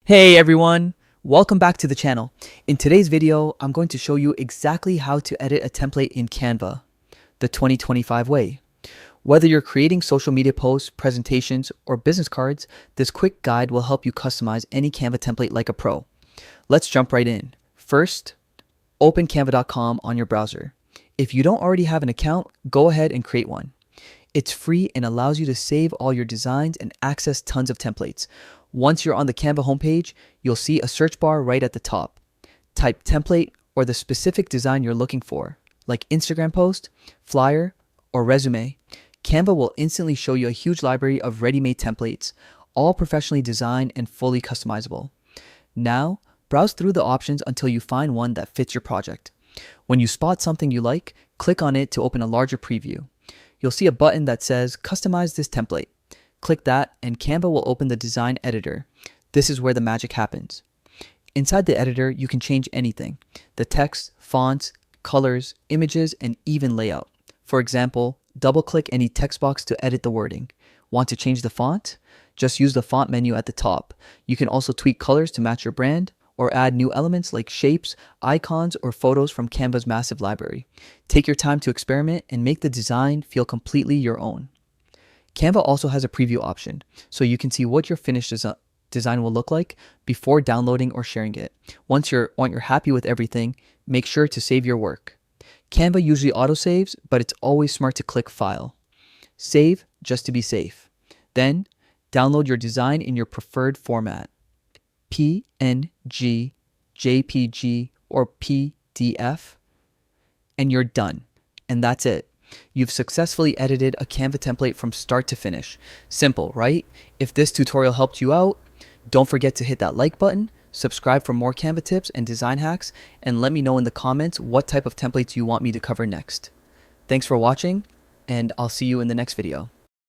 Hey everyone, welcome back to the channel. In today's video, I'm going to show you exactly how to edit a template in Canva, the 2025 way. Whether you're creating social media posts, presentations, or business cards, this quick guide will help you customize any Canva template like a pro. Let's jump right in. First, open canva.com on your browser. If you don't already have an account, go ahead and create one. It's free and allows you to save all your designs and access tons of templates. Once you're on the Canva homepage, you'll see a search bar right at the top. Type template or the specific design you're looking for, like Instagram post, flyer, or resume. Canva will instantly show you a huge library of ready-made templates, all professionally designed and fully customizable. Now, browse through the options until you find one that fits your project. When you spot something you like, click on it to open a larger preview. You'll see a button that says Customize this template. Click that and Canva will open the design editor. This is where the magic happens. Inside the editor, you can change anything: the text, fonts, colors, images, and even layout. For example, double-click any text box to edit the wording. Want to change the font? Just use the font menu at the top. You can also tweak colors to match your brand, or add new elements like shapes, icons, or photos from Canva's massive library. Take your time to experiment and make the design feel completely your own. Canva also has a preview option, so you can see what your finished design will look like before downloading or sharing it. Once you're happy with everything, make sure to save your work. Canva usually autosaves, but it's always smart to click File. Save just to be safe. Then, download your design in your preferred format: PNG, JPG, or PDF, and you're done. And that's it. You've successfully edited a Canva template from start to finish. Simple, right? If this tutorial helped you out, don't forget to hit that like button, subscribe for more Canva tips and design hacks, and let me know in the comments what type of templates you want me to cover next. Thanks for watching, and I'll see you in the next video.